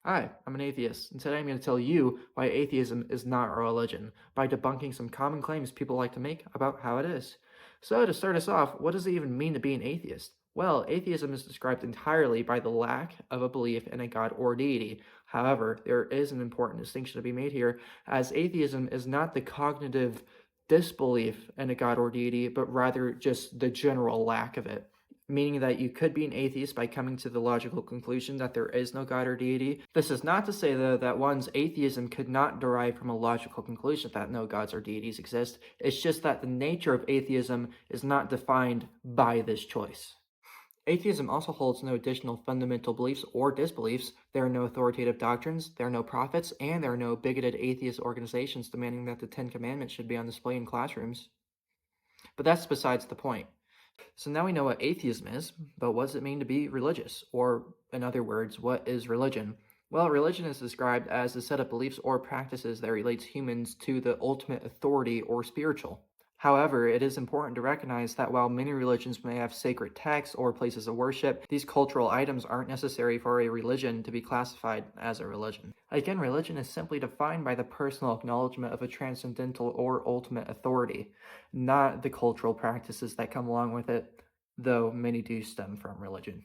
Hi, I'm an atheist, and today I'm going to tell you why atheism is not a religion by debunking some common claims people like to make about how it is. So, to start us off, what does it even mean to be an atheist? Well, atheism is described entirely by the lack of a belief in a god or deity. However, there is an important distinction to be made here, as atheism is not the cognitive disbelief in a god or deity, but rather just the general lack of it, meaning that you could be an atheist by coming to the logical conclusion that there is no God or deity. This is not to say, though, that one's atheism could not derive from a logical conclusion that no gods or deities exist. It's just that the nature of atheism is not defined by this choice. Atheism also holds no additional fundamental beliefs or disbeliefs. There are no authoritative doctrines, there are no prophets, and there are no bigoted atheist organizations demanding that the Ten Commandments should be on display in classrooms. But that's besides the point. So now we know what atheism is, but what does it mean to be religious? Or, in other words, what is religion? Well, religion is described as a set of beliefs or practices that relates humans to the ultimate authority or spiritual. However, it is important to recognize that while many religions may have sacred texts or places of worship, these cultural items aren't necessary for a religion to be classified as a religion. Again, religion is simply defined by the personal acknowledgement of a transcendental or ultimate authority, not the cultural practices that come along with it, though many do stem from religion.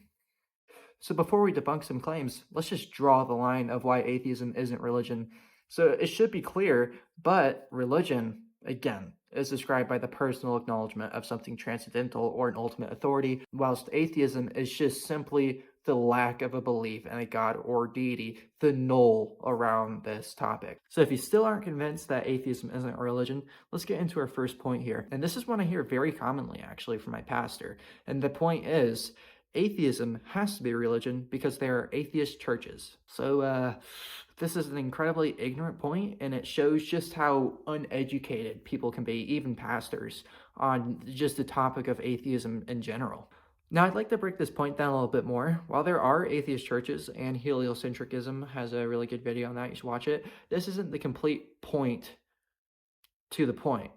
So before we debunk some claims, let's just draw the line of why atheism isn't religion. So it should be clear, but religion, again, is described by the personal acknowledgement of something transcendental or an ultimate authority, whilst atheism is just simply the lack of a belief in a god or deity, the null around this topic. So if you still aren't convinced that atheism isn't a religion, let's get into our first point here. And this is one I hear very commonly, actually, from my pastor. And the point is, atheism has to be a religion because there are atheist churches. So, this is an incredibly ignorant point, and it shows just how uneducated people can be, even pastors, on just the topic of atheism in general. Now, I'd like to break this point down a little bit more. While there are atheist churches, and heliocentrism has a really good video on that, you should watch it, this isn't the complete point to the point.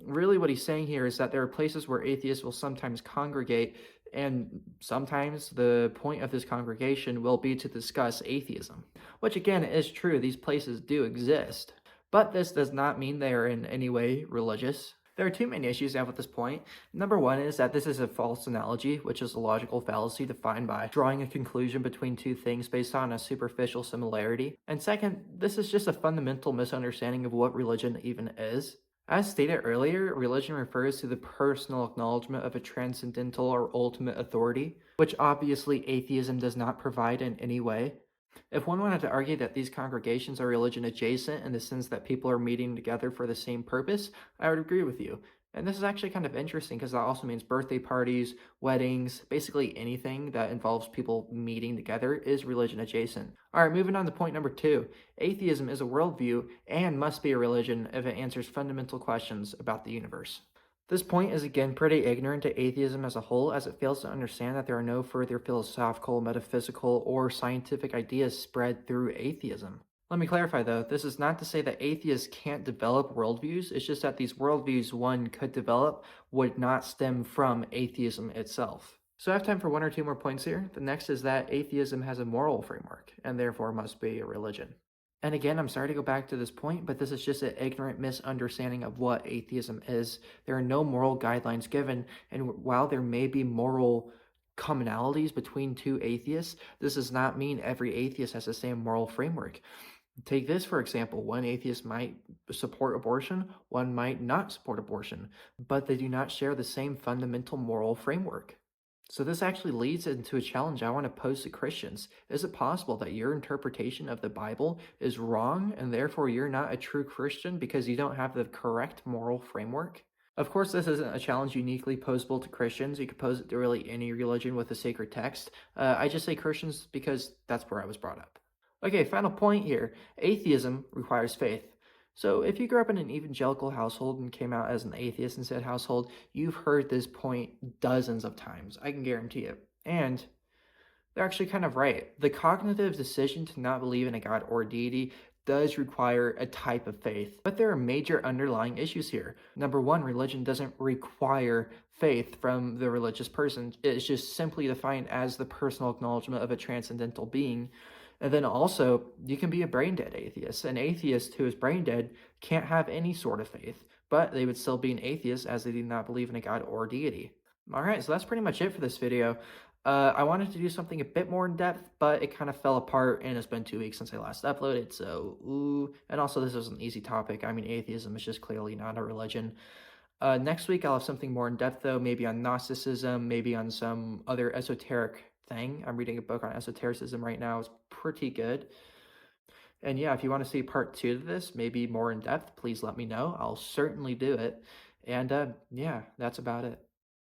Really, what he's saying here is that there are places where atheists will sometimes congregate, and sometimes the point of this congregation will be to discuss atheism, which again is true. These places do exist, but this does not mean they are in any way religious. There are two main issues I have with this point. Number one is that this is a false analogy, which is a logical fallacy defined by drawing a conclusion between two things based on a superficial similarity. And second, this is just a fundamental misunderstanding of what religion even is. As stated earlier, religion refers to the personal acknowledgement of a transcendental or ultimate authority, which obviously atheism does not provide in any way. If one wanted to argue that these congregations are religion adjacent in the sense that people are meeting together for the same purpose, I would agree with you. And this is actually kind of interesting because that also means birthday parties, weddings, basically anything that involves people meeting together is religion adjacent. All right, moving on to point number two. Atheism is a worldview and must be a religion if it answers fundamental questions about the universe. This point is again pretty ignorant to atheism as a whole, as it fails to understand that there are no further philosophical, metaphysical, or scientific ideas spread through atheism. Let me clarify though, this is not to say that atheists can't develop worldviews, it's just that these worldviews one could develop would not stem from atheism itself. So I have time for one or two more points here. The next is that atheism has a moral framework, and therefore must be a religion. And again, I'm sorry to go back to this point, but this is just an ignorant misunderstanding of what atheism is. There are no moral guidelines given, and while there may be moral commonalities between two atheists, this does not mean every atheist has the same moral framework. Take this, for example. One atheist might support abortion, one might not support abortion, but they do not share the same fundamental moral framework. So this actually leads into a challenge I want to pose to Christians. Is it possible that your interpretation of the Bible is wrong and therefore you're not a true Christian because you don't have the correct moral framework? Of course, this isn't a challenge uniquely posable to Christians. You could pose it to really any religion with a sacred text. I just say Christians because that's where I was brought up. Okay, final point here. Atheism requires faith. So if you grew up in an evangelical household and came out as an atheist in said household, you've heard this point dozens of times. I can guarantee it. And they're actually kind of right. The cognitive decision to not believe in a god or deity does require a type of faith. But there are major underlying issues here. Number one, religion doesn't require faith from the religious person. It's just simply defined as the personal acknowledgement of a transcendental being. And then also, you can be a brain dead atheist. An atheist who is brain dead can't have any sort of faith, but they would still be an atheist as they do not believe in a god or deity. All right, so that's pretty much it for this video. I wanted to do something a bit more in depth, but it kind of fell apart, and it's been 2 weeks since I last uploaded, so ooh. And also, this is an easy topic. I mean, atheism is just clearly not a religion. Next week, I'll have something more in depth, though, maybe on Gnosticism, maybe on some other esoteric thing. I'm reading a book on esotericism right now. It's pretty good. And yeah, if you want to see part 2 of this, maybe more in depth, please let me know. I'll certainly do it. And yeah, that's about it.